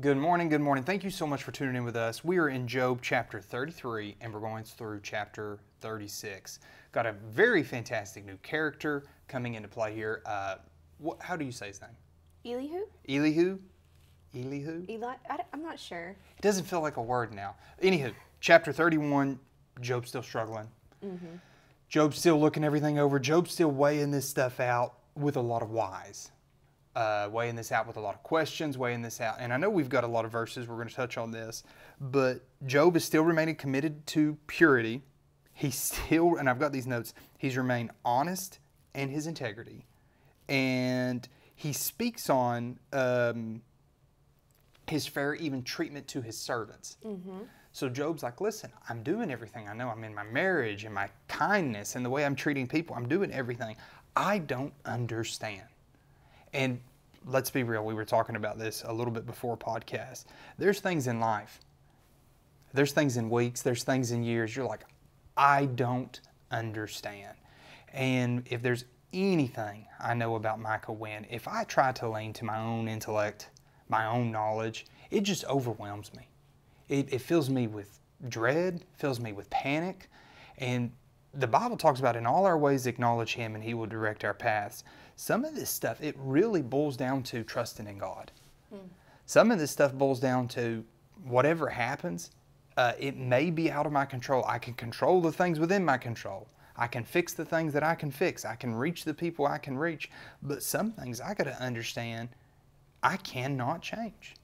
Good morning, good morning. Thank you so much for tuning in with us. We are in Job chapter 33 and we're going through chapter 36. Got a very fantastic new character coming into play here. How do you say his name? Elihu? Elihu? Elihu? I'm not sure. It doesn't feel like a word now. Anywho, chapter 31, Job's still struggling. Job's still looking everything over. Job's still weighing this stuff out with a lot of whys. Weighing this out with a lot of questions, weighing this out. And I know we've got a lot of verses, we're going to touch on this, but Job is still remaining committed to purity. He's still, and I've got these notes, he's remained honest in his integrity. And he speaks on his fair, even treatment to his servants. So Job's like, listen, I'm doing everything I know. I'm in my marriage and my kindness and the way I'm treating people. I'm doing everything. I don't understand. And let's be real, we were talking about this a little bit before podcast. There's things in life, there's things in weeks, there's things in years, you're like, I don't understand. And if there's anything I know about Micah Wynn, if I try to lean to my own intellect, my own knowledge, it just overwhelms me. It fills me with dread, fills me with panic. And the Bible talks about in all our ways acknowledge Him and He will direct our paths. Some of this stuff, it really boils down to trusting in God. Some of this stuff boils down to whatever happens, it may be out of my control. I can control the things within my control. I can fix the things that I can fix. I can reach the people I can reach. But some things I got to understand I cannot change.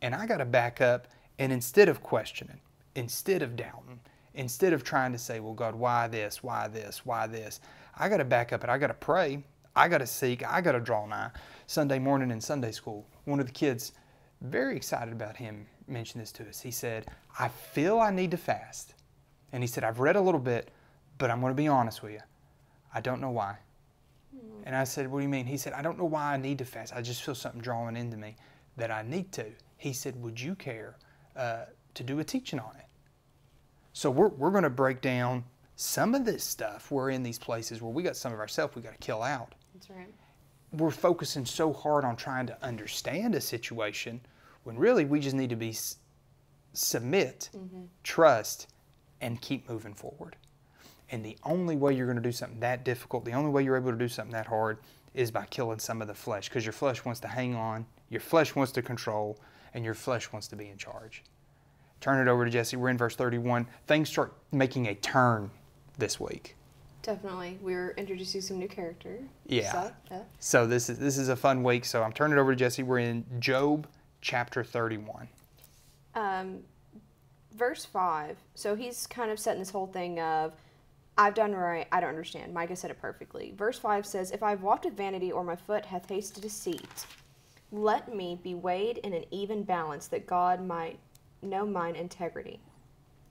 And I got to back up, and instead of questioning, instead of doubting, instead of trying to say, well, God, why this, why this, why this? I got to back up and I got to pray. I got to seek. I got to draw nigh. Sunday morning in Sunday school, one of the kids, very excited about him, mentioned this to us. He said, I feel I need to fast. And he said, I've read a little bit, but I'm going to be honest with you. I don't know why. And I said, what do you mean? He said, I don't know why I need to fast. I just feel something drawing into me that I need to. He said, would you care to do a teaching on it? So we're going to break down some of this stuff. We're in these places where we got some of ourselves we got to kill out. That's right. We're focusing so hard on trying to understand a situation when really we just need to be submit, trust, and keep moving forward. And the only way you're going to do something that difficult, the only way you're able to do something that hard is by killing some of the flesh, because your flesh wants to hang on, your flesh wants to control, and your flesh wants to be in charge. Turn it over to Jessie. We're in verse 31. Things start making a turn this week. Definitely. We're introducing some new character. Yeah. So this is a fun week. So I'm turning it over to Jessie. We're in Job chapter 31. Verse 5. So he's kind of setting this whole thing of, I've done right, I don't understand. Micah said it perfectly. Verse 5 says, if I've walked with vanity or my foot hath hasted deceit, let me be weighed in an even balance that God might know mine integrity.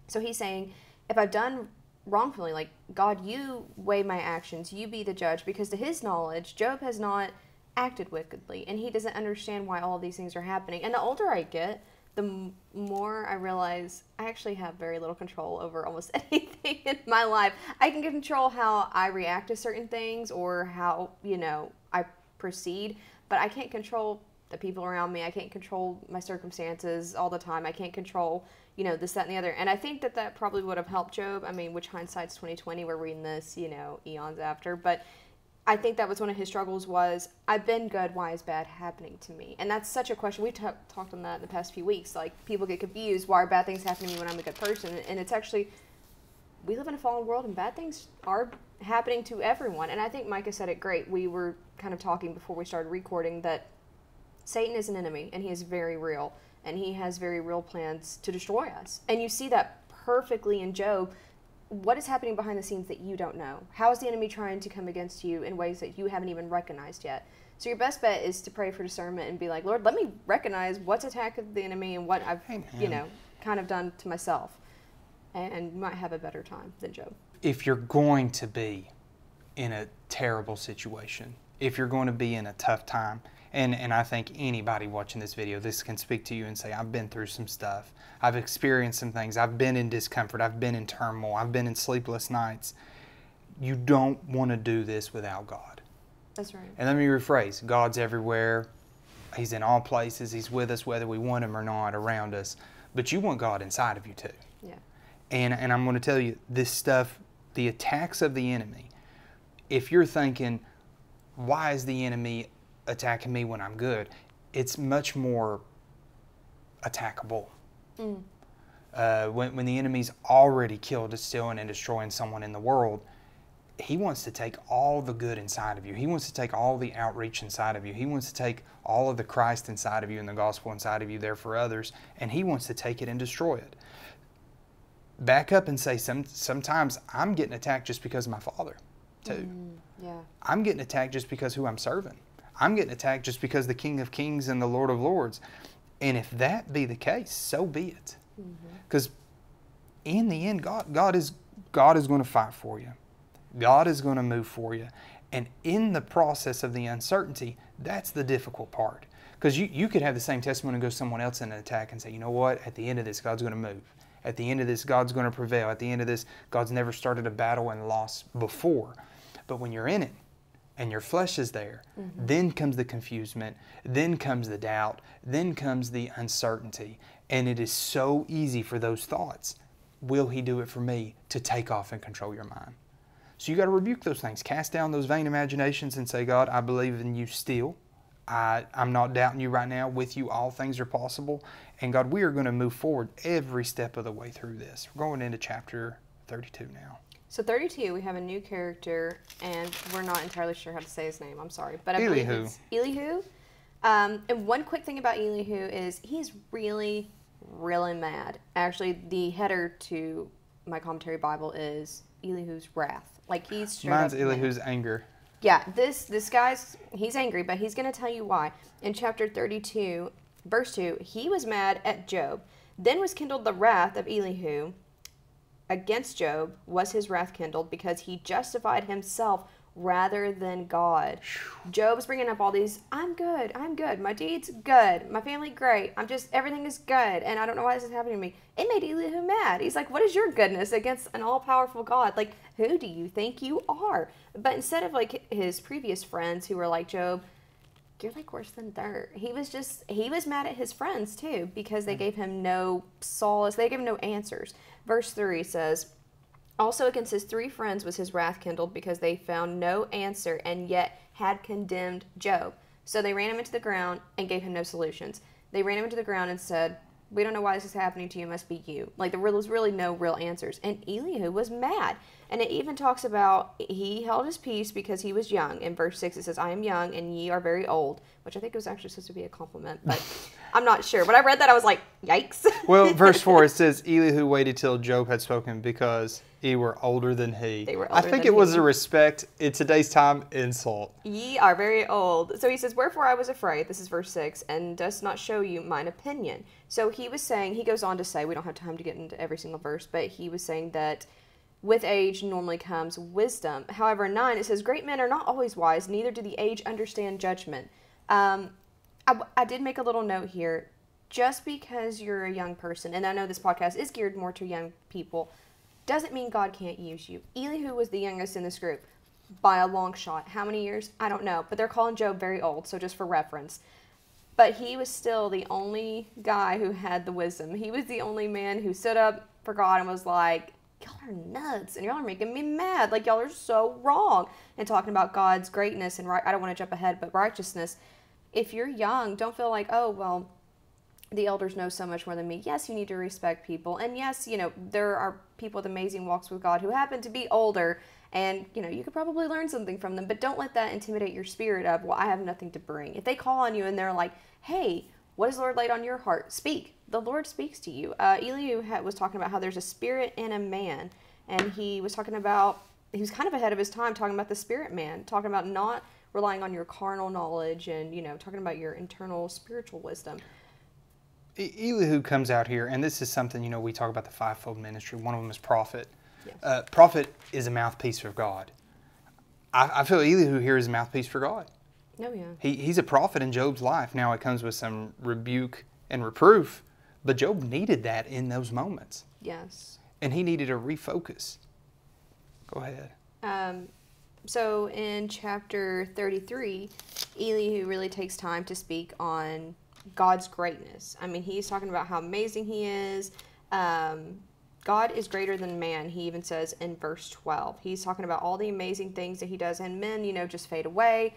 So he's saying, if I've done wrongfully, like, God, you weigh my actions, you be the judge, because to his knowledge, Job has not acted wickedly, and he doesn't understand why all of these things are happening. And the older I get, the more I realize I actually have very little control over almost anything in my life. I can control how I react to certain things or how, I proceed, but I can't control the people around me. I can't control my circumstances all the time. I can't control, this, that, and the other. And I think that probably would have helped Job. I mean, which hindsight's 2020. We're reading this, eons after. But I think that was one of his struggles was, I've been good, why is bad happening to me? And that's such a question. We've talked on that in the past few weeks. Like, people get confused, why are bad things happening to me when I'm a good person? And it's actually, we live in a fallen world and bad things are happening to everyone. And I think Micah said it great. We were kind of talking before we started recording that Satan is an enemy, and he is very real, and he has very real plans to destroy us. And you see that perfectly in Job. What is happening behind the scenes that you don't know? How is the enemy trying to come against you in ways that you haven't even recognized yet? So your best bet is to pray for discernment and be like, Lord, let me recognize what's attacking the enemy and what I've, kind of done to myself. And you might have a better time than Job. If you're going to be in a terrible situation, if you're going to be in a tough time, and I think anybody watching this video, this can speak to you and say, I've been through some stuff. I've experienced some things. I've been in discomfort. I've been in turmoil. I've been in sleepless nights. You don't want to do this without God. That's right. And let me rephrase, God's everywhere. He's in all places. He's with us whether we want him or not, around us. But you want God inside of you too. Yeah. And I'm going to tell you, this stuff, the attacks of the enemy, if you're thinking, why is the enemy attacking me when I'm good? It's much more attackable. When the enemy's already killed, stealing, and destroying someone in the world, he wants to take all the good inside of you. He wants to take all the outreach inside of you. He wants to take all of the Christ inside of you and the gospel inside of you there for others, and he wants to take it and destroy it. Back up and say, sometimes I'm getting attacked just because of my father, too. Yeah. I'm getting attacked just because who I'm serving. I'm getting attacked just because the King of Kings and the Lord of Lords. And if that be the case, so be it. Because in the end, God is going to fight for you. God is going to move for you. And in the process of the uncertainty, that's the difficult part. Because you could have the same testimony and go someone else in an attack and say, you know what, at the end of this, God's going to move. At the end of this, God's going to prevail. At the end of this, God's never started a battle and lost before. But when you're in it and your flesh is there, then comes the confusement, then comes the doubt, then comes the uncertainty. And it is so easy for those thoughts, will he do it for me, to take off and control your mind. So you got to rebuke those things. Cast down those vain imaginations and say, God, I believe in you still. I'm not doubting you right now. With you, all things are possible. And God, we are going to move forward every step of the way through this. We're going into chapter 32 now. So 32, we have a new character, and we're not entirely sure how to say his name. I'm sorry. But I Elihu. believe it's Elihu. And one quick thing about Elihu is he's really, really mad. Actually, the header to my commentary Bible is Elihu's wrath. Like, he's straight Mine's up Elihu's mad. anger. Yeah, this guy's, he's angry, but he's going to tell you why. In chapter 32, verse 2, he was mad at Job. Then was kindled the wrath of Elihu against Job, was his wrath kindled, because he justified himself rather than God. Job's bringing up all these, I'm good, my deed's good, my family great, everything is good, and I don't know why this is happening to me. It made Elihu mad. He's like, what is your goodness against an all-powerful God? Like, who do you think you are? But instead of like his previous friends who were like, Job, you're like worse than dirt. He was mad at his friends too, because they gave him no solace, they gave him no answers. Verse 3 says, also against his 3 friends was his wrath kindled, because they found no answer and yet had condemned Job. So they ran him into the ground and gave him no solutions. They ran him into the ground and said, we don't know why this is happening to you, it must be you. Like, there was really no real answers. And Elihu was mad. And it even talks about he held his peace because he was young. In verse 6 it says, I am young and ye are very old, which I think was actually supposed to be a compliment, but I'm not sure. When I read that, I was like, yikes. Well, verse 4, it says, Elihu waited till Job had spoken because ye were older than he. They were I older think than it was he. a respect, in today's time, insult. Ye are very old. So he says, wherefore I was afraid, this is verse 6, and does not show you mine opinion. So he was saying, he goes on to say, we don't have time to get into every single verse, but he was saying that with age normally comes wisdom. However, in 9 it says, great men are not always wise, neither do the age understand judgment. I did make a little note here. Just because you're a young person, and I know this podcast is geared more to young people, doesn't mean God can't use you. Elihu was the youngest in this group by a long shot. How many years? I don't know. But they're calling Job very old, so just for reference. But he was still the only guy who had the wisdom. He was the only man who stood up for God and was like, y'all are nuts, and y'all are making me mad. Like, y'all are so wrong. And talking about God's greatness and right. I don't want to jump ahead, but righteousness. If you're young, don't feel like, oh, well, the elders know so much more than me. Yes, you need to respect people. And yes, there are people with amazing walks with God who happen to be older, and, you could probably learn something from them. But don't let that intimidate your spirit of, well, I have nothing to bring. If they call on you and they're like, hey, what has the Lord laid on your heart? Speak. The Lord speaks to you. Elihu was talking about how there's a spirit in a man. And he was talking about, he was kind of ahead of his time talking about the spirit man, talking about not relying on your carnal knowledge and, talking about your internal spiritual wisdom. Elihu comes out here, and this is something, we talk about the fivefold ministry. One of them is prophet. Yes. Prophet is a mouthpiece for God. I feel Elihu here is a mouthpiece for God. Oh, yeah. He's a prophet in Job's life. Now, it comes with some rebuke and reproof, but Job needed that in those moments. Yes. And he needed a refocus. Go ahead. So in chapter 33, Elihu really takes time to speak on God's greatness. I mean, he's talking about how amazing he is. God is greater than man, he even says in verse 12. He's talking about all the amazing things that he does, and men, just fade away.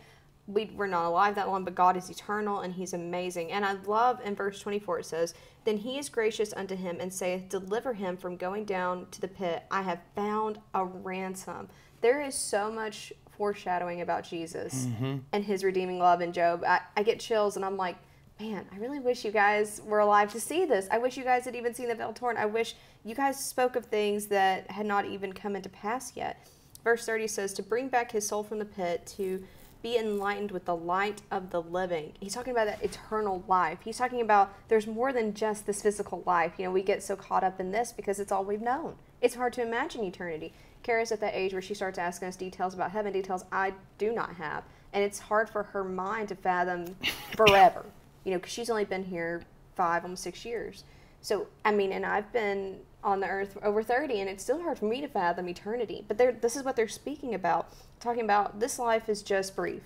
We're not alive that long, but God is eternal, and he's amazing. And I love in verse 24, it says, "Then he is gracious unto him, and saith, Deliver him from going down to the pit. I have found a ransom." There is so much foreshadowing about Jesus and his redeeming love in Job. I get chills, and I'm like, man, I really wish you guys were alive to see this. I wish you guys had even seen the veil torn. I wish you guys spoke of things that had not even come into pass yet. Verse 30 says, "To bring back his soul from the pit, to be enlightened with the light of the living." He's talking about that eternal life. He's talking about there's more than just this physical life. We get so caught up in this because it's all we've known. It's hard to imagine eternity. Kara's at that age where she starts asking us details about heaven, details I do not have. And it's hard for her mind to fathom forever. Because she's only been here 5, almost 6 years. So, and I've been on the earth over 30, and it's still hard for me to fathom eternity. But this is what they're speaking about, talking about this life is just brief.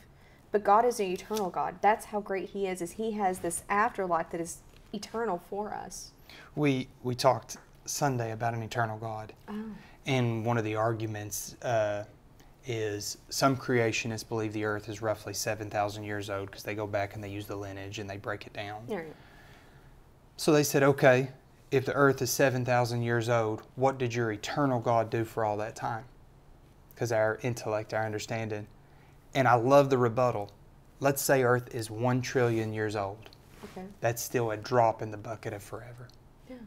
But God is an eternal God. That's how great he is he has this afterlife that is eternal for us. We talked Sunday about an eternal God. Oh. And one of the arguments is some creationists believe the earth is roughly 7,000 years old because they go back and they use the lineage and they break it down. Yeah. So they said, okay, if the earth is 7,000 years old, what did your eternal God do for all that time? Because our intellect, our understanding. And I love the rebuttal. Let's say earth is 1 trillion years old. Okay. That's still a drop in the bucket of forever. Yeah.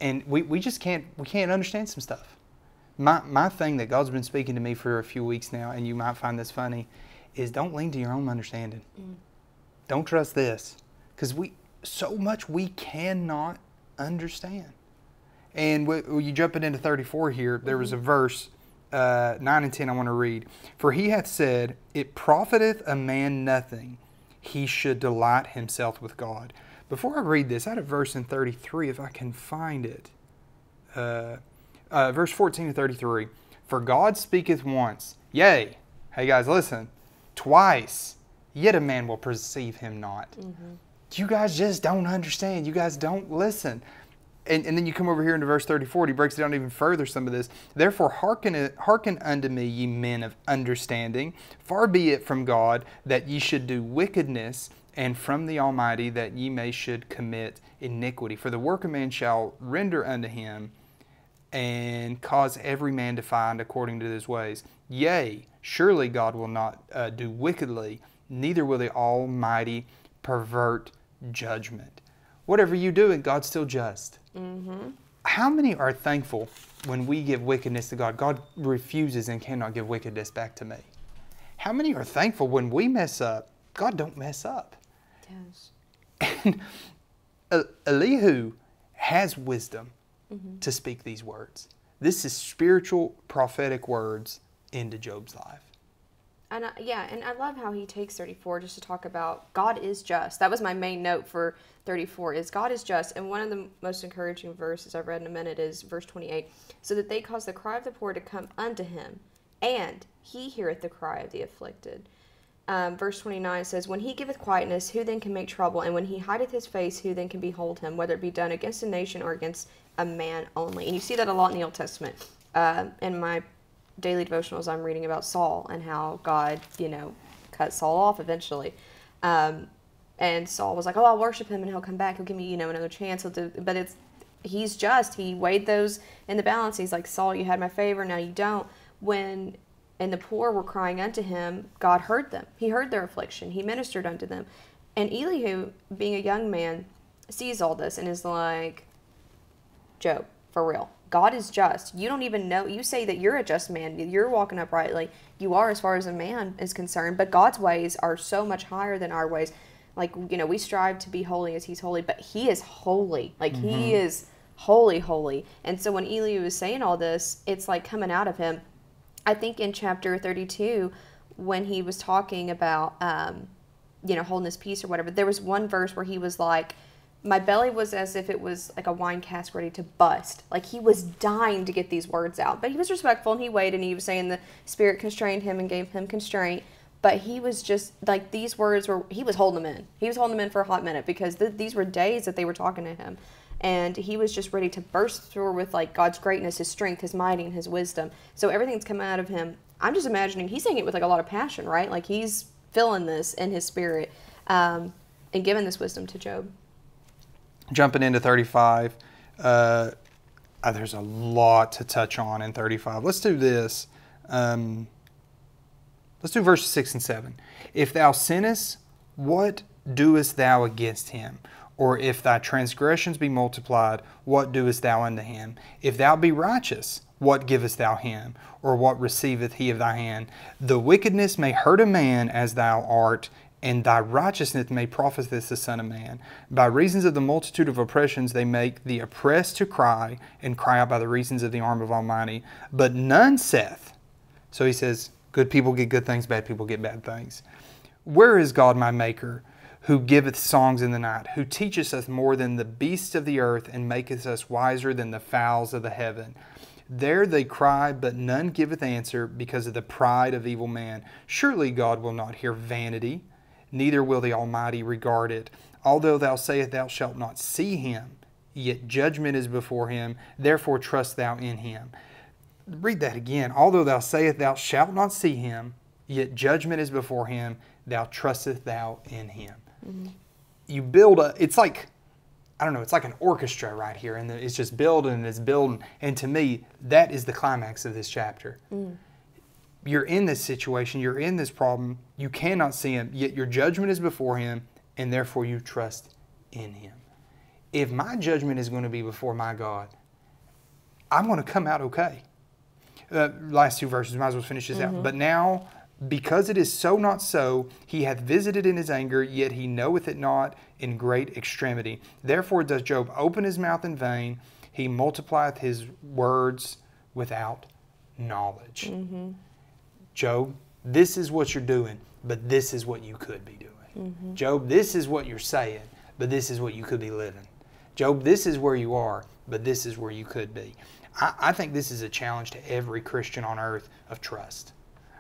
And we just can't understand some stuff. My thing that God's been speaking to me for a few weeks now, and you might find this funny, is don't lean to your own understanding. Don't trust this. Because so much we cannot understand. And you jumping into 34 here, there was a verse, 9 and 10 I want to read. "For he hath said, It profiteth a man nothing, he should delight himself with God." Before I read this, I had a verse in 33, if I can find it. Verse 14 to 33. "For God speaketh once, yea," hey guys, listen, "twice, yet a man will perceive him not." You guys just don't understand. You guys don't listen. And then you come over here into verse 34, he breaks it down even further, some of this. "Therefore hearken unto me, ye men of understanding. Far be it from God that ye should do wickedness, and from the Almighty that ye should commit iniquity. For the work of man shall render unto him, and cause every man to find according to his ways. Yea, surely God will not do wickedly, neither will the Almighty pervert judgment." Whatever you do, God's still just. How many are thankful when we give wickedness to God? God refuses and cannot give wickedness back to me. How many are thankful when we mess up, God don't mess up? Yes. And Elihu has wisdom to speak these words. This is spiritual, prophetic words into Job's life. And I love how he takes 34 just to talk about God is just. That was my main note for 34 is God is just. And one of the most encouraging verses I've read in a minute is verse 28. "So that they cause the cry of the poor to come unto him, and he heareth the cry of the afflicted." Verse 29 says, "When he giveth quietness, who then can make trouble? And when he hideth his face, who then can behold him? Whether it be done against a nation or against a man only." And you see that a lot in the Old Testament. In my daily devotionals, I'm reading about Saul and how God, cut Saul off eventually. And Saul was like, "Oh, I'll worship him and he'll come back. He'll give me, another chance." But he's just. He weighed those in the balance. He's like, "Saul, you had my favor. Now you don't." And the poor were crying unto him, God heard them. He heard their affliction. He ministered unto them. And Elihu, being a young man, sees all this and is like, "Job, for real. God is just. You don't even know. You say that you're a just man. You're walking uprightly. You are as far as a man is concerned. But God's ways are so much higher than our ways. Like, we strive to be holy as he's holy. But he is holy. Like, he is holy, holy." And so when Elihu is saying all this, it's like coming out of him. I think in chapter 32, when he was talking about, holding his peace or whatever, there was one verse where he was like, My belly was as if it was like a wine cask ready to bust. Like he was dying to get these words out. But he was respectful and he waited and he was saying the Spirit constrained him and gave him constraint. But he was just, like, these words were, he was holding them in. He was holding them in for a hot minute because these were days that they were talking to him. And he was just ready to burst through with, like, God's greatness, His strength, His mighty, and His wisdom. So everything's coming out of him. I'm just imagining he's saying it with, like, a lot of passion, right? Like, he's feeling this in his spirit and giving this wisdom to Job. Jumping into 35, there's a lot to touch on in 35. Let's do this. Let's do verses 6 and 7. If thou sinnest, what doest thou against him? Or if thy transgressions be multiplied, what doest thou unto him? If thou be righteous, what givest thou him? Or what receiveth he of thy hand? The wickedness may hurt a man as thou art, and thy righteousness may profiteth the Son of Man. By reasons of the multitude of oppressions they make the oppressed to cry, and cry out by the reasons of the arm of Almighty. But none saith. So he says, good people get good things, bad people get bad things. Where is God my Maker, who giveth songs in the night, who teacheth us more than the beasts of the earth, and maketh us wiser than the fowls of the heaven? There they cry, but none giveth answer, because of the pride of evil man. Surely God will not hear vanity, neither will the Almighty regard it. Although thou sayest thou shalt not see him, yet judgment is before him, therefore trust thou in him. Read that again. Although thou sayest thou shalt not see him, yet judgment is before him, thou trustest thou in him. Mm-hmm. You build it's like, I don't know, it's like an orchestra right here, and it's just building and it's building. And to me, that is the climax of this chapter. Mm. You're in this situation, you're in this problem, you cannot see him, yet your judgment is before him, and therefore you trust in him. If my judgment is going to be before my God, I'm going to come out okay. Last two verses, might as well finish this out. But now, because it is so not so, he hath visited in his anger, yet he knoweth it not in great extremity. Therefore does Job open his mouth in vain, he multiplieth his words without knowledge. Mm-hmm. Job, this is what you're doing, but this is what you could be doing. Mm-hmm. Job, this is what you're saying, but this is what you could be living. Job, this is where you are, but this is where you could be. I think this is a challenge to every Christian on earth of trust.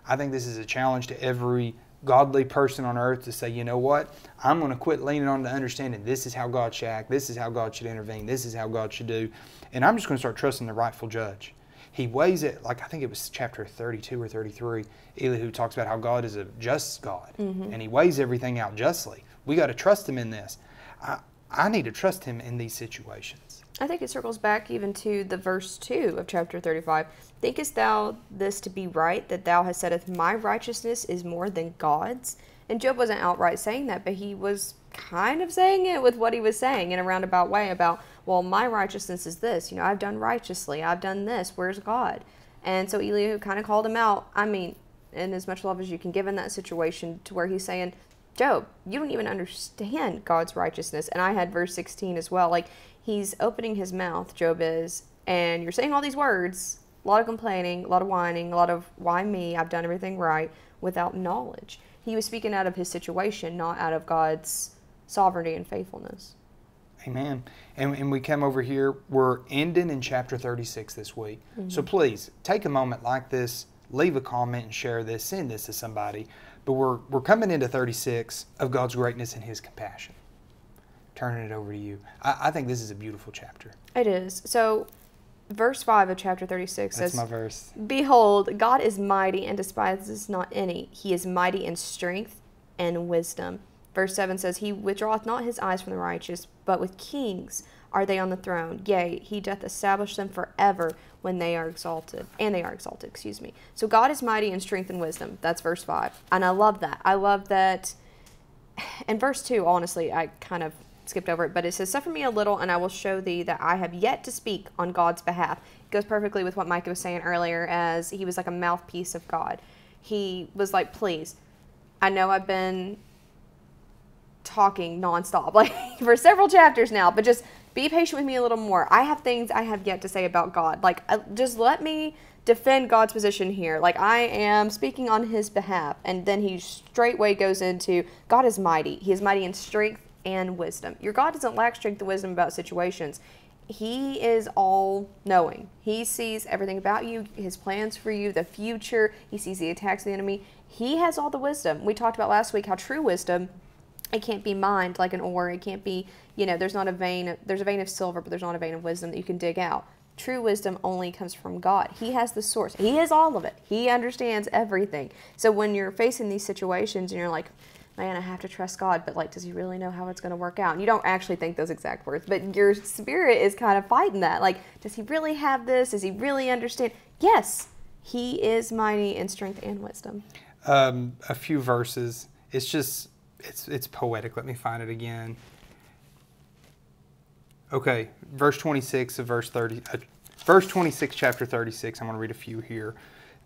I think this is a challenge to every godly person on earth to say, you know what? I'm going to quit leaning on the understanding this is how God should act, this is how God should intervene, this is how God should do. And I'm just going to start trusting the rightful judge. He weighs it, like I think it was chapter 32 or 33, Elihu talks about how God is a just God. Mm-hmm. And he weighs everything out justly. We got to trust him in this. I need to trust him in these situations. I think it circles back even to the verse 2 of chapter 35. Thinkest thou this to be right, that thou hast saideth, my righteousness is more than God's? And Job wasn't outright saying that, but he was kind of saying it with what he was saying in a roundabout way about, well, my righteousness is this. You know, I've done righteously. I've done this. Where's God? And so Elihu kind of called him out. I mean, in as much love as you can give in that situation, to where he's saying, Job, you don't even understand God's righteousness. And I had verse 16 as well. Like, he's opening his mouth, Job is, and you're saying all these words, a lot of complaining, a lot of whining, a lot of, why me? I've done everything right, without knowledge. He was speaking out of his situation, not out of God's sovereignty and faithfulness. Amen. And we come over here, we're ending in chapter 36 this week. Mm-hmm. So please, take a moment like this, leave a comment and share this, send this to somebody. But we're coming into 36 of God's greatness and his compassion. Turning it over to you. I think this is a beautiful chapter. It is. So, verse 5 of chapter 36 says, that's my verse. Behold, God is mighty and despises not any. He is mighty in strength and wisdom. Verse 7 says, He withdraweth not his eyes from the righteous, but with kings are they on the throne. Yea, he doth establish them forever when they are exalted. And they are exalted, excuse me. So God is mighty in strength and wisdom. That's verse 5. And I love that. I love that. And verse 2, honestly, I kind of skipped over it, but it says, Suffer me a little, and I will show thee that I have yet to speak on God's behalf. It goes perfectly with what Micah was saying earlier, as he was like a mouthpiece of God. He was like, please, I know I've been talking nonstop, like for several chapters now, but just be patient with me a little more. I have things I have yet to say about God. Like, just let me defend God's position here. Like, I am speaking on his behalf. And then he straightway goes into, God is mighty. He is mighty in strength and wisdom. Your God doesn't lack strength and wisdom about situations. He is all-knowing. He sees everything about you, his plans for you, the future. He sees the attacks of the enemy. He has all the wisdom. We talked about last week how true wisdom, it can't be mined like an ore. It can't be, there's a vein of silver, but there's not a vein of wisdom that you can dig out. True wisdom only comes from God. He has the source. He has all of it. He understands everything. So when you're facing these situations and you're like, man, I have to trust God, but does he really know how it's going to work out? And you don't actually think those exact words, but your spirit is kind of fighting that. Does he really have this? Does he really understand? Yes, he is mighty in strength and wisdom. A few verses. It's poetic. Let me find it again. Okay, verse 26 of verse 26, chapter 36. I'm going to read a few here.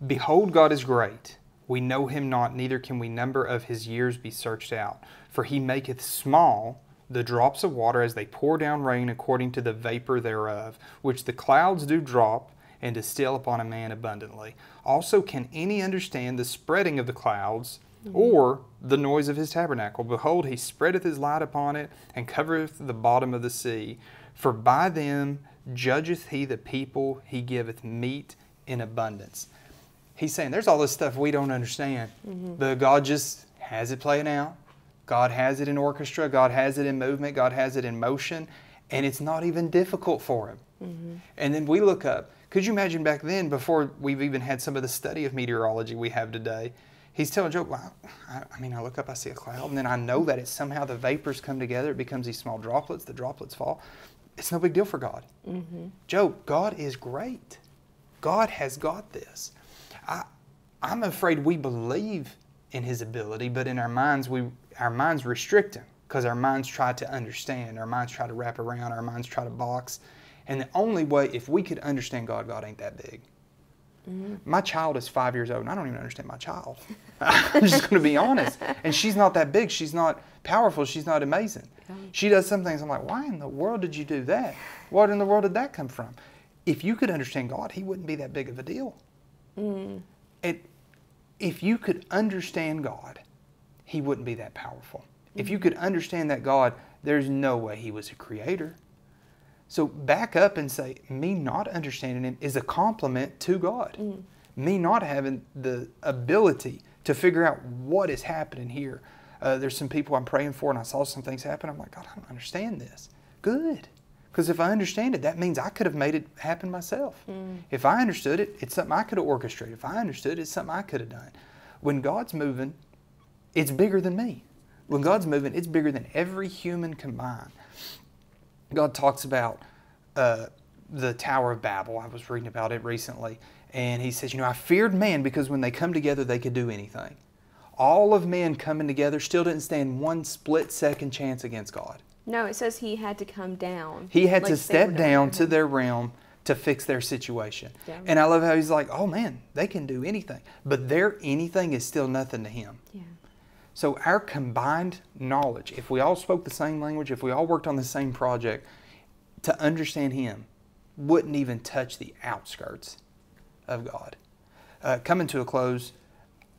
Behold, God is great. We know him not, neither can we number of his years be searched out. For he maketh small the drops of water as they pour down rain according to the vapor thereof, which the clouds do drop and distill upon a man abundantly. Also can any understand the spreading of the clouds, or the noise of his tabernacle? Behold, he spreadeth his light upon it, and covereth the bottom of the sea. For by them judgeth he the people, he giveth meat in abundance. He's saying there's all this stuff we don't understand, but God just has it playing out. God has it in orchestra. God has it in movement. God has it in motion, and it's not even difficult for him. And then we look up. Could you imagine back then, before we've even had some of the study of meteorology we have today, he's telling Job, well, I look up, I see a cloud, and then I know that it's somehow the vapors come together. It becomes these small droplets. The droplets fall. It's no big deal for God. Job, God is great. God has got this. I'm afraid we believe in his ability, but in our minds restrict him because our minds try to understand, our minds try to wrap around, our minds try to box. And the only way, if we could understand God, God ain't that big. My child is 5 years old, and I don't even understand my child. I'm just going to be honest. And she's not that big. She's not powerful. She's not amazing. She does some things. I'm like, why in the world did you do that? What in the world did that come from? If you could understand God, he wouldn't be that big of a deal. If you could understand God, he wouldn't be that powerful. If you could understand that God, there's no way he was a creator. So back up and say, me not understanding him is a compliment to God. Me not having the ability to figure out what is happening here. There's some people I'm praying for, and I saw some things happen. I'm like, God, I don't understand this. Good. Because if I understand it, that means I could have made it happen myself. If I understood it, it's something I could have orchestrated. If I understood it, it's something I could have done. When God's moving, it's bigger than me. When God's moving, it's bigger than every human combined. God talks about the Tower of Babel. I was reading about it recently. And he says, I feared man because when they come together, they could do anything. All of men coming together still didn't stand one split-second chance against God. No, it says he had to come down. He had to step down to their realm to fix their situation. Yeah. And I love how he's like, oh man, they can do anything. But their anything is still nothing to him. Yeah. So our combined knowledge, if we all spoke the same language, if we all worked on the same project, to understand him wouldn't even touch the outskirts of God. Coming to a close,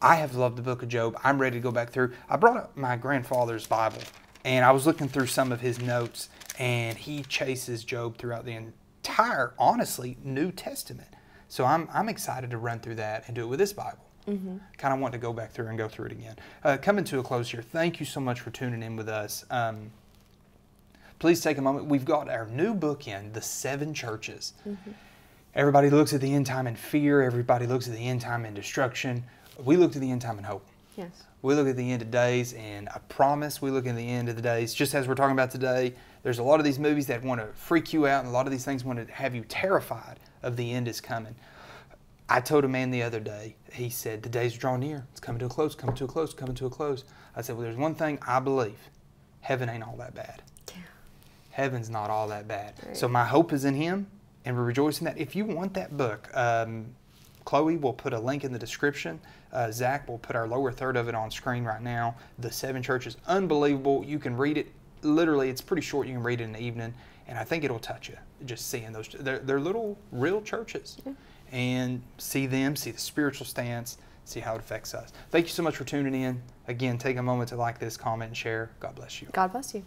I have loved the book of Job. I'm ready to go back through. I brought up my grandfather's Bible, and I was looking through some of his notes, and he chases Job throughout the entire, honestly, New Testament. So I'm excited to run through that and do it with this Bible. Kind of want to go back through and go through it again. Coming to a close here, thank you so much for tuning in with us. Please take a moment. We've got our new book in, The 7 Churches. Everybody looks at the end time in fear. Everybody looks at the end time in destruction. We look to the end time in hope. Yes. We look at the end of days and a promise. We look at the end of the days. Just as we're talking about today, there's a lot of these movies that want to freak you out, and a lot of these things want to have you terrified of the end is coming. I told a man the other day, he said, the days draw near. It's coming to a close, coming to a close, coming to a close. I said, well, there's one thing I believe. Heaven ain't all that bad. Yeah. Heaven's not all that bad. Right. So my hope is in him, and we rejoice in that. If you want that book, Chloe will put a link in the description. Zach will put our lower third of it on screen right now. The 7 Churches, unbelievable. You can read it. Literally, it's pretty short. You can read it in the evening, and I think it'll touch you. Just seeing those, they're little real churches, and see them, see the spiritual stance, see how it affects us. Thank you so much for tuning in. Again, take a moment to like this, comment, and share. God bless you. God bless you.